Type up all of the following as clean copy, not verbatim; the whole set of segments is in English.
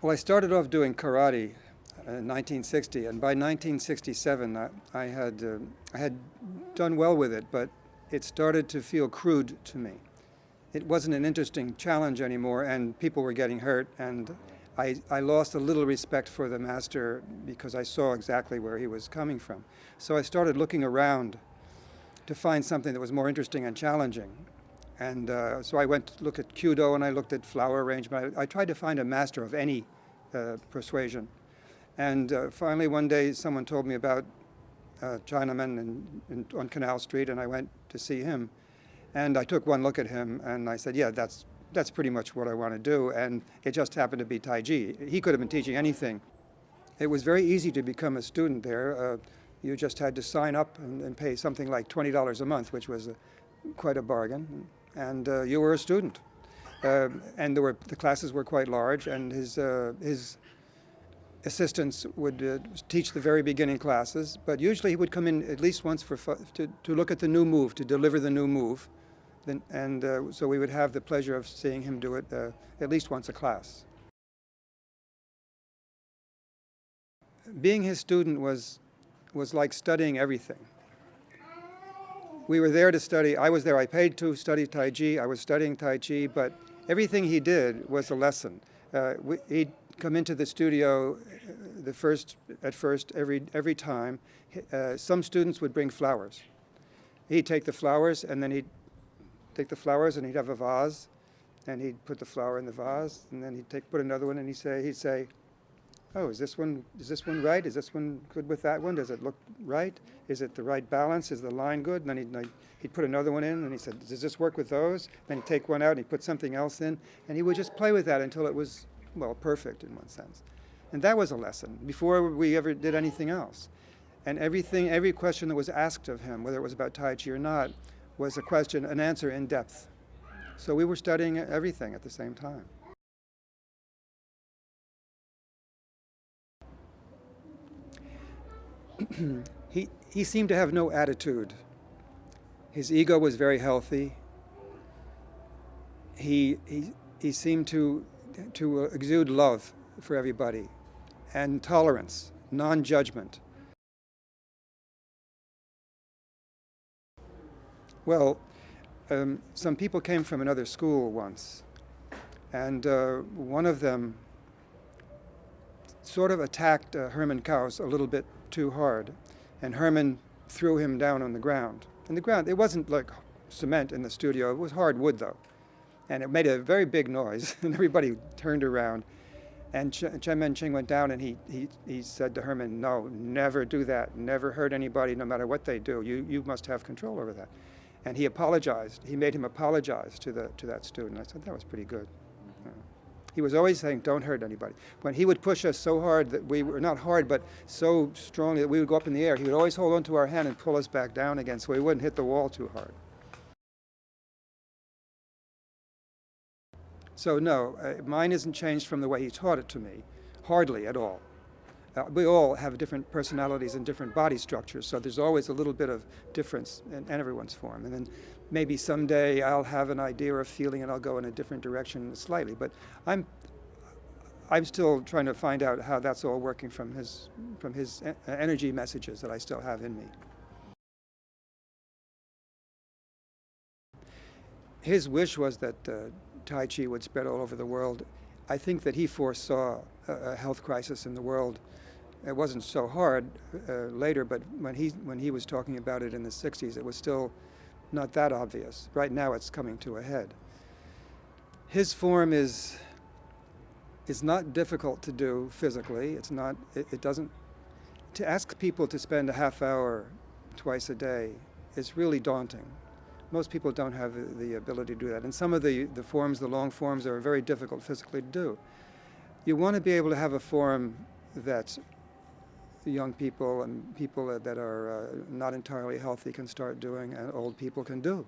Well, I started off doing karate in 1960, and by 1967 I had done well with it, but it started to feel crude to me. It wasn't an interesting challenge anymore, and people were getting hurt, and I lost a little respect for the master because I saw exactly where he was coming from. So I started looking around to find something that was more interesting and challenging. And so I went to look at Kyudo, and I looked at flower arrangement. I tried to find a master of any persuasion. And finally one day someone told me about Chinaman on Canal Street, and I went to see him. And I took one look at him, and I said, yeah, that's pretty much what I want to do. And it just happened to be Taiji. He could have been teaching anything. It was very easy to become a student there. You just had to sign up and pay something like $20 a month, which was quite a bargain. And you were a student. And the classes were quite large, and his assistants would teach the very beginning classes, but usually he would come in at least once to look at the new move, to deliver the new move. So we would have the pleasure of seeing him do it at least once a class. Being his student was like studying everything. We were there to study. I was there. I paid to study Taiji. I was studying Tai Chi, but everything he did was a lesson. He'd come into the studio at first every time. Some students would bring flowers. He'd take the flowers, and then he'd take the flowers, and he'd have a vase, and he'd put the flower in the vase, and then he'd put another one, and he'd say, oh, is this one right? Is this one good with that one? Does it look right? Is it the right balance? Is the line good? And then he'd put another one in, and he said, does this work with those? Then he'd take one out, and he'd put something else in, and he would just play with that until it was, well, perfect in one sense. And that was a lesson before we ever did anything else. And every question that was asked of him, whether it was about Tai Chi or not, was a question, an answer in depth. So we were studying everything at the same time. He seemed to have no attitude. His ego was very healthy. He seemed to exude love for everybody, and tolerance, non-judgment. Well, some people came from another school once, and one of them sort of attacked Herman Kaus a little bit too hard, and Herman threw him down on the ground. And the ground, it wasn't like cement in the studio, it was hard wood though. And it made a very big noise, and everybody turned around. And Cheng Man Ching went down, and he said to Herman, no, never do that, never hurt anybody, no matter what they do. You must have control over that. And he apologized. He made him apologize to that student. I thought that was pretty good. He was always saying, don't hurt anybody. When he would push us so hard that we were, not hard, but so strongly that we would go up in the air, he would always hold onto our hand and pull us back down again so we wouldn't hit the wall too hard. So no, mine isn't changed from the way he taught it to me, hardly at all. We all have different personalities and different body structures, so there's always a little bit of difference in everyone's form. And then maybe someday I'll have an idea or a feeling, and I'll go in a different direction slightly. But I'm still trying to find out how that's all working from his energy messages that I still have in me. His wish was that Tai Chi would spread all over the world. I think that he foresaw a health crisis in the world. It wasn't so hard later, but when he was talking about it in the 60s, it was still not that obvious. Right now it's coming to a head. His form is not difficult to do physically. It doesn't, to ask people to spend a half hour twice a day is really daunting. Most people don't have the ability to do that. And some of the forms, the long forms, are very difficult physically to do. You want to be able to have a form that young people and people that are not entirely healthy can start doing, and old people can do.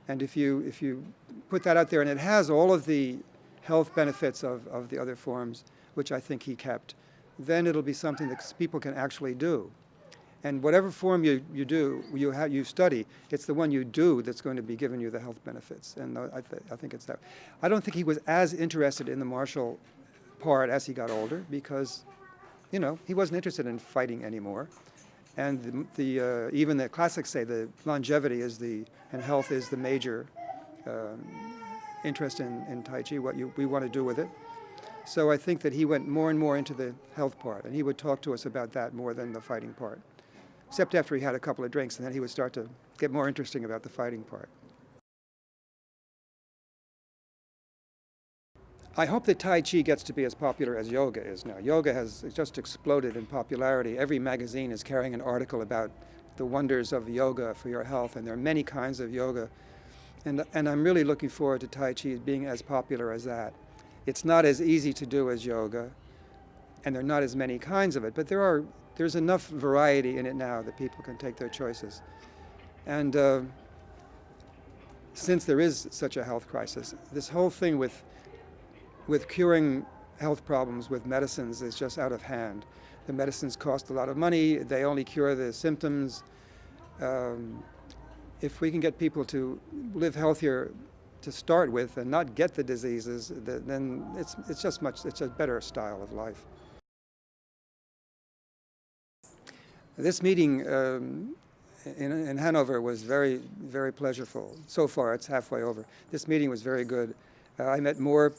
And if you put that out there, and it has all of the health benefits of the other forms, which I think he kept, then it'll be something that people can actually do. And whatever form you study, it's the one you do that's going to be giving you the health benefits. And I think it's that. I don't think he was as interested in the martial part as he got older because, you know, he wasn't interested in fighting anymore. And even the classics say the longevity and health is the major interest in Tai Chi, what we want to do with it. So I think that he went more and more into the health part, and he would talk to us about that more than the fighting part. Except after he had a couple of drinks, and then he would start to get more interesting about the fighting part. I hope that Tai Chi gets to be as popular as yoga is now. Yoga has just exploded in popularity. Every magazine is carrying an article about the wonders of yoga for your health, and there are many kinds of yoga. And I'm really looking forward to Tai Chi being as popular as that. It's not as easy to do as yoga, and there are not as many kinds of it, but there's enough variety in it now that people can take their choices. And since there is such a health crisis, this whole thing with curing health problems with medicines is just out of hand. The medicines cost a lot of money. They only cure the symptoms. If we can get people to live healthier to start with and not get the diseases, then it's a better style of life. This meeting in Hannover was very, very pleasurable. So far, it's halfway over. This meeting was very good. I met more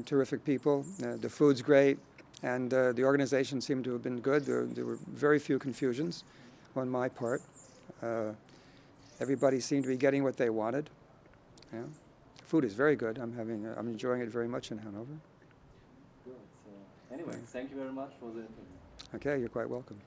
terrific people. The food's great, and the organization seemed to have been good. There were very few confusions on my part. Everybody seemed to be getting what they wanted. Yeah. Food is very good. I'm enjoying it very much in Hanover. Good. Anyway, thank you very much for the interview. Okay, you're quite welcome.